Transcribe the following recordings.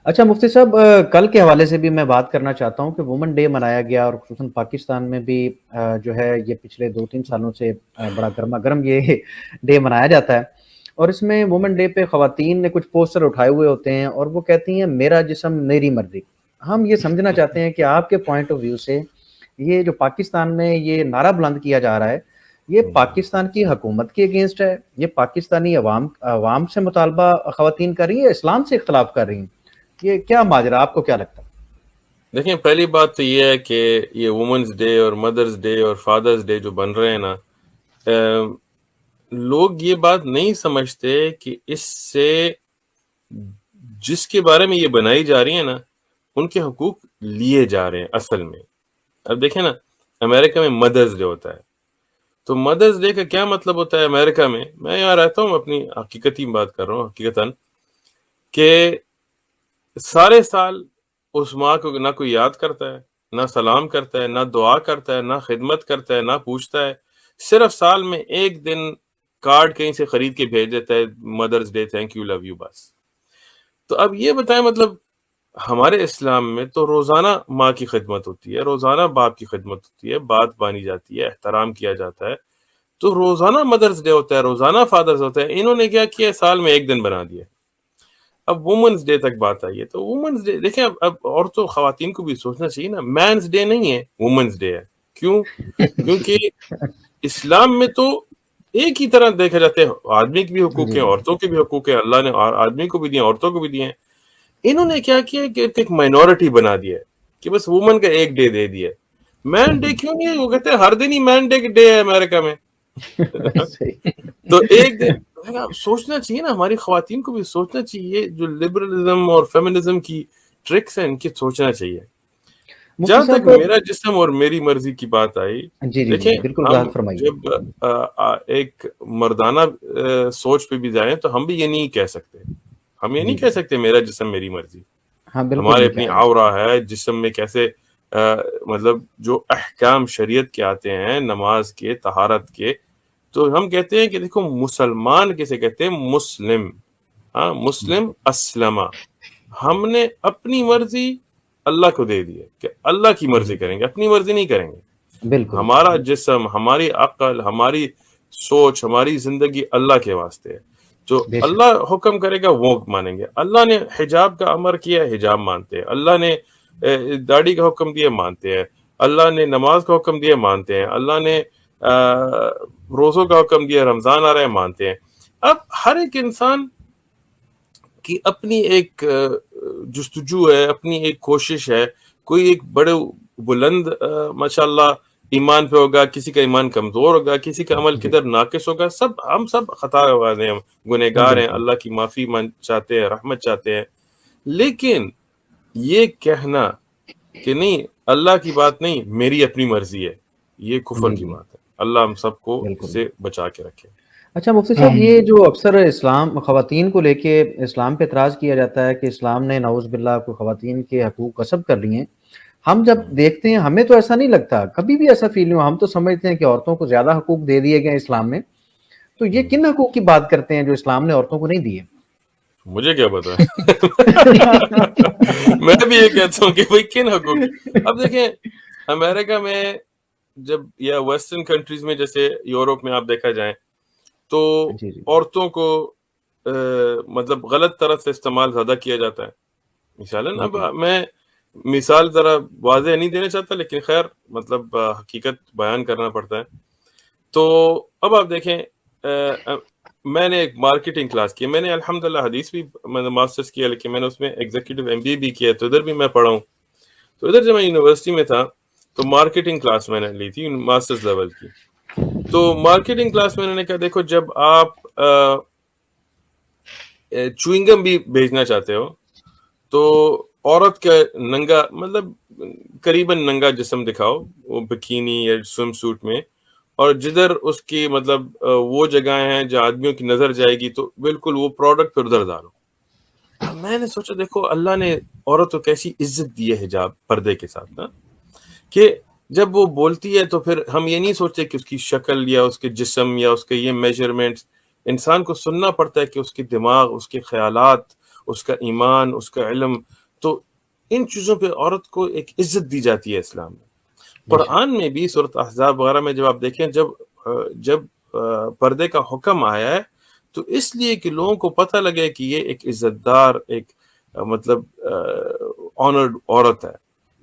اچھا مفتی صاحب، کل کے حوالے سے بھی میں بات کرنا چاہتا ہوں کہ وومن ڈے منایا گیا، اور خصوصاً پاکستان میں بھی جو ہے یہ پچھلے 2-3 سالوں سے بڑا گرما گرم یہ ڈے منایا جاتا ہے، اور اس میں وومن ڈے پہ خواتین نے کچھ پوسٹر اٹھائے ہوئے ہوتے ہیں اور وہ کہتی ہیں میرا جسم میری مرضی۔ ہم یہ سمجھنا چاہتے ہیں کہ آپ کے پوائنٹ آف ویو سے یہ جو پاکستان میں یہ نعرہ بلند کیا جا رہا ہے، یہ پاکستان کی حکومت کے اگینسٹ ہے، یہ پاکستانی عوام سے مطالبہ خواتین کر رہی ہیں یا اسلام سے اختلاف کر رہی ہیں؟ یہ کیا ماجرا، آپ کو کیا لگتا ہے؟ دیکھیں، پہلی بات تو یہ ہے کہ یہ وومنز ڈے اور مدرز ڈے اور فادرز ڈے جو بن رہے ہیں نا، لوگ یہ بات نہیں سمجھتے کہ اس سے جس کے بارے میں یہ بنائی جا رہی ہیں نا، ان کے حقوق لیے جا رہے ہیں اصل میں۔ اب دیکھیں نا، امریکہ میں مدرز ڈے ہوتا ہے، تو مدرز ڈے کا کیا مطلب ہوتا ہے امریکہ میں؟ میں یہاں رہتا ہوں، اپنی حقیقتی بات کر رہا ہوں، حقیقتاً کہ سارے سال اس ماں کو نہ کوئی یاد کرتا ہے، نہ سلام کرتا ہے، نہ دعا کرتا ہے، نہ خدمت کرتا ہے، نہ پوچھتا ہے، صرف سال میں ایک دن کارڈ کہیں سے خرید کے بھیج دیتا ہے، Mother's Day, thank you, love you, بس۔ تو اب یہ بتائیں، مطلب ہمارے اسلام میں تو روزانہ ماں کی خدمت ہوتی ہے، روزانہ باپ کی خدمت ہوتی ہے، بات مانی جاتی ہے، احترام کیا جاتا ہے، تو روزانہ مدرز ڈے ہوتا ہے، روزانہ فادرز ہوتا ہے۔ انہوں نے کیا کیا، سال میں ایک دن بنا دیا۔ اب وومنز ڈے تک بات آئی ہے، تو وومنز ڈے دیکھیں، اب عورتوں خواتین کو بھی سوچنا چاہیے نا، مینز ڈے نہیں ہے، وومنز ڈے ہے۔ کیوں؟ کیونکہ اسلام میں تو ایک ہی طرح دیکھا جاتے ہیں، آدمی کے بھی حقوق جی ہیں، عورتوں کے بھی حقوق ہیں، اللہ نے آدمی کو بھی دیے، عورتوں کو بھی دیے ہیں۔ انہوں نے کیا کیا کہ ایک مائنورٹی بنا دیا ہے کہ بس وومن کا ایک ڈے دے دیا ہے۔ مین ڈے کیوں نہیں ہے؟ وہ کہتے ہیں ہر دن ہی مین ڈے ہے امریکہ میں۔ صحیح۔ تو ایک دن سوچنا چاہیے نا، ہماری خواتین کو بھی سوچنا چاہیے، جو لبرلزم اور فیمنزم کی ٹرکس ہیں ان کی سوچنا چاہیے۔ مفتی جہاں تک صاحب، میرا جسم اور میری مرضی کی بات آئی، جی جی دیکھیں، جی بالکل، ہم وضاحت فرمائیے۔ جب ایک مردانہ سوچ پہ بھی جائیں تو ہم بھی یہ نہیں کہہ سکتے، ہم یہ جی نہیں جی کہہ سکتے میرا جسم میری مرضی۔ ہاں بالکل ہمارے نہیں اپنی کہہ عورہ ہے، جسم میں کیسے مطلب جو احکام شریعت کے آتے ہیں، نماز کے، طہارت کے، تو ہم کہتے ہیں کہ دیکھو، مسلمان کسے کہتے ہیں؟ مسلم، ہاں، مسلم اسلمہ، ہم نے اپنی مرضی اللہ کو دے دی ہے کہ اللہ کی مرضی کریں گے، اپنی مرضی نہیں کریں گے۔ بالکل ہمارا جسم، ہماری عقل، ہماری سوچ، ہماری زندگی اللہ کے واسطے ہے، جو بے شک۔ اللہ حکم کرے گا وہ مانیں گے۔ اللہ نے حجاب کا امر کیا ہے، حجاب مانتے ہیں۔ اللہ نے داڑھی کا حکم دیا، مانتے ہیں۔ اللہ نے نماز کا حکم دیا، مانتے ہیں۔ اللہ نے روزوں کا حکم دیا، رمضان آ رہا ہے، مانتے ہیں۔ اب ہر ایک انسان کی اپنی ایک جستجو ہے، اپنی ایک کوشش ہے۔ کوئی ایک بڑے بلند ماشاءاللہ ایمان پہ ہوگا، کسی کا ایمان کمزور ہوگا، کسی کا عمل جی کدھر ناقص ہوگا، ہم سب خطا والے ہیں، گنہگار ہیں، بالکل اللہ کی معافی چاہتے ہیں، رحمت چاہتے ہیں۔ لیکن یہ کہنا کہ نہیں، اللہ کی بات نہیں، میری اپنی مرضی ہے، یہ کفر جی کی جی بات ہے۔ اللہ ہم سب کو اس بالکل۔ سے بچا کے رکھے۔ اچھا مفتی صاحب، یہ جو اکثر اسلام خواتین کو لے کے اسلام پہ اعتراض کیا جاتا ہے کہ اسلام نے نعوذ باللہ کو خواتین کے حقوق غصب کر لیے ہیں، ہم جب دیکھتے ہیں ہمیں تو ایسا نہیں لگتا، کبھی بھی ایسا فیل نہیں ہوا، ہم تو سمجھتے ہیں کہ عورتوں کو زیادہ حقوق دے دیے گئے ہیں اسلام میں۔ تو یہ کن حقوق کی بات کرتے ہیں جو اسلام نے عورتوں کو نہیں دیے؟ مجھے کیا پتا میں بھی یہ کہتا ہوں کہ بھائی کن حقوق کی۔ اب دیکھیں، امریکہ میں جب، یا ویسٹرن کنٹریز میں، جیسے یورپ میں آپ دیکھا جائیں، تو جی جی عورتوں کو مطلب غلط طرح سے استعمال زیادہ کیا جاتا ہے۔ مثالاً، اب جی میں مثال ذرا واضح نہیں دینا چاہتا، لیکن خیر مطلب حقیقت بیان کرنا پڑتا ہے۔ تو اب آپ دیکھیں، میں نے ایک مارکیٹنگ کلاس کی، میں نے الحمدللہ حدیث بھی میں نے ماسٹرز کیا، لیکن میں نے اس میں ایگزیکٹو ایم بی اے بھی کیا، تو ادھر بھی میں پڑھا ہوں۔ تو ادھر جب میں یونیورسٹی میں تھا تو مارکیٹنگ کلاس میں نے لی تھی، ماسٹرز لیول کی۔ تو مارکیٹنگ کلاس میں انہوں نے کہا دیکھو، جب آپ چوئنگم بھی بھیجنا چاہتے ہو تو عورت کا ننگا، مطلب قریباً ننگا جسم دکھاؤ، وہ بکینی یا سوئم سوٹ میں، اور جدھر اس کی مطلب وہ جگہیں ہیں جہاں آدمیوں کی نظر جائے گی تو بالکل وہ پروڈکٹ پھر ادھر ڈالو۔ اب میں نے سوچا دیکھو، اللہ نے عورت کو کیسی عزت دی ہے حجاب پردے کے ساتھ نا، کہ جب وہ بولتی ہے تو پھر ہم یہ نہیں سوچتے کہ اس کی شکل یا اس کے جسم یا اس کے یہ میجرمنٹس، انسان کو سننا پڑتا ہے کہ اس کے دماغ، اس کے خیالات، اس کا ایمان، اس کا علم، تو ان چیزوں پہ عورت کو ایک عزت دی جاتی ہے اسلام میں۔ قرآن میں بھی سورۃ احزاب وغیرہ میں جب آپ دیکھیں، جب پردے کا حکم آیا ہے تو اس لیے کہ لوگوں کو پتہ لگے کہ یہ ایک عزت دار، ایک مطلب آنرڈ عورت ہے،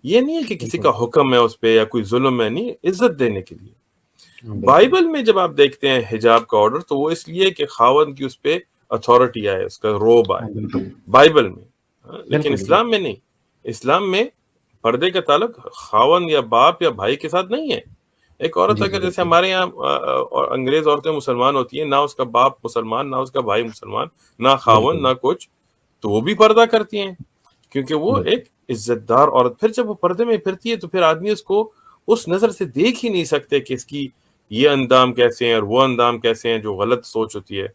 یہ نہیں ہے کہ کسی کا حکم ہے اس پہ یا کوئی ظلم ہے، نہیں، عزت دینے کے لیے۔ بائبل میں جب آپ دیکھتے ہیں حجاب کا آرڈر تو وہ اس لیے کہ خاوند کی اس پہ اتھارٹی آئے، اس کا روب آئے بائبل میں، لیکن اسلام میں نہیں۔ اسلام میں پردے کا تعلق خاوند یا باپ یا بھائی کے ساتھ نہیں ہے۔ ایک عورت اگر جیسے ہمارے یہاں انگریز عورتیں مسلمان ہوتی ہیں، نہ اس کا باپ مسلمان، نہ اس کا بھائی مسلمان، نہ خاوند، نہ کچھ، تو وہ بھی پردہ کرتی ہیں کیونکہ وہ ایک عزت دار عورت۔ پھر جب وہ پردے میں پھرتی ہے تو پھر آدمی اس کو اس نظر سے دیکھ ہی نہیں سکتے کہ اس کی یہ اندام کیسے ہیں اور وہ اندام کیسے ہیں، جو غلط سوچ ہوتی ہے۔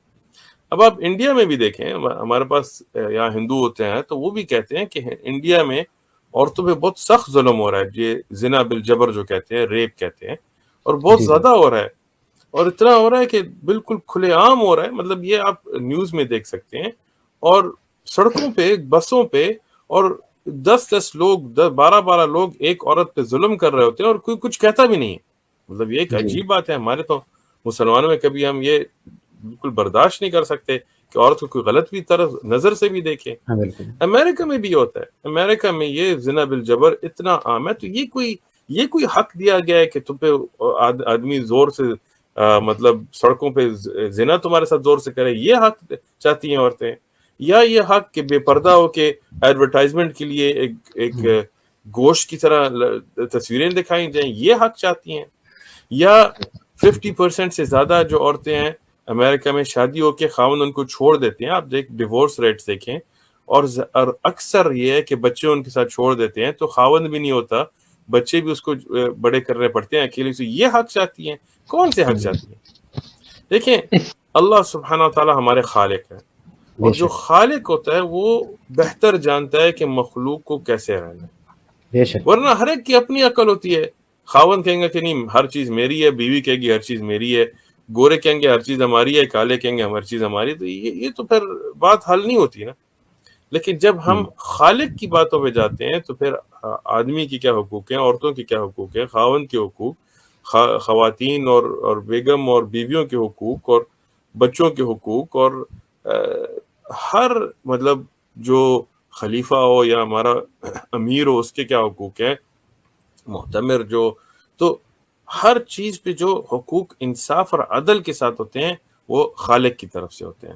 اب آپ انڈیا میں بھی دیکھیں، ہمارے پاس یہاں ہندو ہوتے ہیں تو وہ بھی کہتے ہیں کہ انڈیا میں عورتوں پہ بہت سخت ظلم ہو رہا ہے، یہ زنا بالجبر جو کہتے ہیں، ریپ کہتے ہیں، اور بہت زیادہ ہو رہا ہے، اور اتنا ہو رہا ہے کہ بالکل کھلے عام ہو رہا ہے۔ مطلب یہ آپ نیوز میں دیکھ سکتے ہیں، اور سڑکوں پہ، بسوں پہ، اور 10 لوگ، 12 لوگ ایک عورت پہ ظلم کر رہے ہوتے ہیں اور کوئی کچھ کہتا بھی نہیں ہے۔ مطلب یہ ایک عجیب بات ہے۔ ہمارے تو مسلمانوں میں کبھی ہم یہ بالکل برداشت نہیں کر سکتے کہ عورت کو کوئی غلط بھی طرف نظر سے بھی دیکھے۔ امریکہ میں بھی ہوتا ہے، امریکہ میں یہ زنا بالجبر اتنا عام ہے، تو یہ کوئی حق دیا گیا ہے کہ تم پہ آدمی زور سے مطلب سڑکوں پہ زنا تمہارے ساتھ زور سے کرے؟ یہ حق چاہتی ہیں عورتیں؟ یا یہ حق کہ بے پردہ ہو کے ایڈورٹائزمنٹ کے لیے ایک گوشت کی طرح تصویریں دکھائی جائیں، یہ حق چاہتی ہیں؟ یا 50% سے زیادہ جو عورتیں ہیں امریکہ میں شادی ہو کے خاوند ان کو چھوڑ دیتے ہیں، آپ ڈیورس ریٹس دیکھیں، اور اکثر یہ ہے کہ بچے ان کے ساتھ چھوڑ دیتے ہیں تو خاوند بھی نہیں ہوتا، بچے بھی اس کو بڑے کرنے پڑتے ہیں اکیلے سے، یہ حق چاہتی ہیں؟ کون سے حق چاہتی ہیں؟ دیکھیں، اللہ سبحانہ و تعالیٰ ہمارے خالق ہے، اور جو خالق ہوتا ہے وہ بہتر جانتا ہے کہ مخلوق کو کیسے رہنا ہے، ورنہ ہر ایک کی اپنی عقل ہوتی ہے۔ خاوند کہیں گے کہ نہیں ہر چیز میری ہے، بیوی کہے گی ہر چیز میری ہے، گورے کہیں گے ہر چیز ہماری ہے، کالے کہیں گے ہر چیز ہماری، تو یہ تو پھر بات حل نہیں ہوتی نا۔ لیکن جب ہم خالق کی باتوں پہ جاتے ہیں تو پھر آدمی کی کیا حقوق ہیں، عورتوں کی کیا حقوق ہیں، خاوند کے حقوق، خواتین اور بیگم اور بیویوں کے حقوق، اور بچوں کے حقوق، اور ہر مطلب جو خلیفہ ہو یا ہمارا امیر ہو اس کے کیا حقوق ہیں، معتمر جو، تو ہر چیز پہ جو حقوق انصاف اور عدل کے ساتھ ہوتے ہیں وہ خالق کی طرف سے ہوتے ہیں۔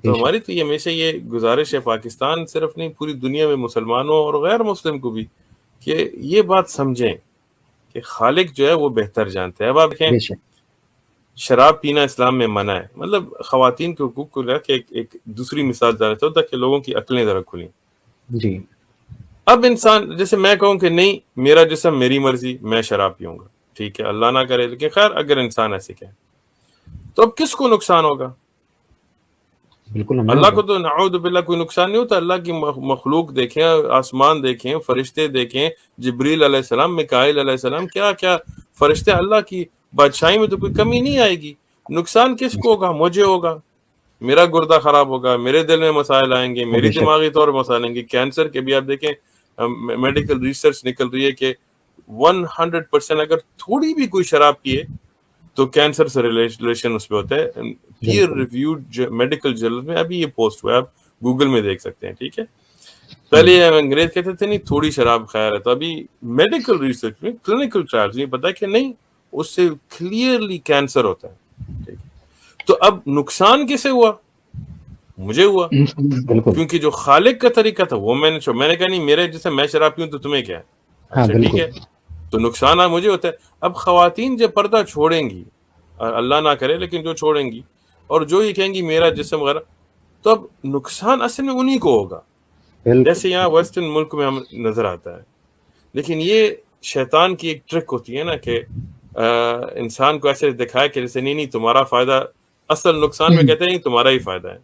تو ہماری تو یہ ہمیشہ یہ گزارش ہے، پاکستان صرف نہیں پوری دنیا میں مسلمانوں اور غیر مسلم کو بھی، کہ یہ بات سمجھیں کہ خالق جو ہے وہ بہتر جانتا ہے۔ اب آپ دیکھیں، شراب پینا اسلام میں منع ہے، مطلب خواتین کے حقوق کو لے کے ایک دوسری مثال دینا چاہتا ہوں تاکہ لوگوں کی عقلیں ذرا کھلیں۔ جی، اب انسان جیسے میں کہوں کہ نہیں میرا جسم میری مرضی، میں شراب پیوں گا، ٹھیک ہے، اللہ نہ کرے، لیکن خیر اگر انسان ایسے کہے تو اب کس کو نقصان ہوگا؟ بالکل اللہ کو تو نعوذ باللہ کوئی نقصان نہیں ہوتا۔ اللہ کی مخلوق دیکھیں، آسمان دیکھیں، فرشتے دیکھیں، جبریل علیہ السلام، میکائیل علیہ السلام، کیا کیا فرشتے، اللہ کی بادشاہی میں تو کوئی کمی نہیں آئے گی۔ نقصان کس کو ہوگا؟ مجھے ہوگا، میرا گردہ خراب ہوگا، میرے دل میں مسائل آئیں گے، میری دماغی طور مسائل آئیں گے۔ کینسر کے بھی آپ دیکھیں میڈیکل ریسرچ نکل رہی ہے کہ 100% اگر تھوڑی بھی کوئی شراب پیے تو کینسر سے ریلیشن اس پہ ہوتا ہے۔ پیئر ریویوڈ میڈیکل جرنل میں ابھی یہ پوسٹ ہوا ہے، آپ گوگل میں دیکھ سکتے ہیں، ٹھیک ہے۔ پہلے انگریز کہتے تھے نہیں تھوڑی شراب خیر ہے، تو ابھی میڈیکل ریسرچ میں کلینکل ٹرائلز میں پتا کہ نہیں، اس سے کلیئرلی کینسر ہوتا ہے۔ تو اب نقصان کسے ہوا؟ مجھے ہوا، کیونکہ جو خالق کا طریقہ تھا وہ میں نے کہا نہیں میرے جیسے میں شراب پیوں تو تمہیں کیا ہے، اچھا ٹھیک ہے، تو نقصان مجھے ہوتا ہے۔ اب خواتین جب پردہ چھوڑیں گی، اللہ نہ کرے لیکن جو چھوڑیں گی، اور جو یہ کہیں گی میرا جسم وغیرہ، تو اب نقصان اصل میں انہی کو ہوگا، جیسے یہاں ویسٹرن ملک میں ہم نظر آتا ہے۔ لیکن یہ شیطان کی ایک ٹرک ہوتی ہے نا کہ انسان کو ایسے دکھائے کہ جیسے نہیں تمہارا فائدہ، اصل نقصان میں کہتے ہیں نہیں تمہارا ہی فائدہ ہے۔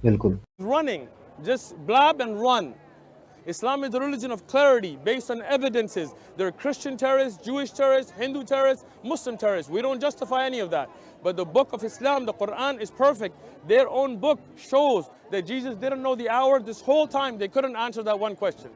بالکل running, just blab and run. Islam is a religion of clarity based on evidences. There are Christian terrorists, Jewish terrorists, Hindu terrorists, Muslim terrorists. We don't justify any of that. But the book of Islam, the Quran, is perfect. Their own book shows that Jesus didn't know the hour this whole time. They couldn't answer that one question.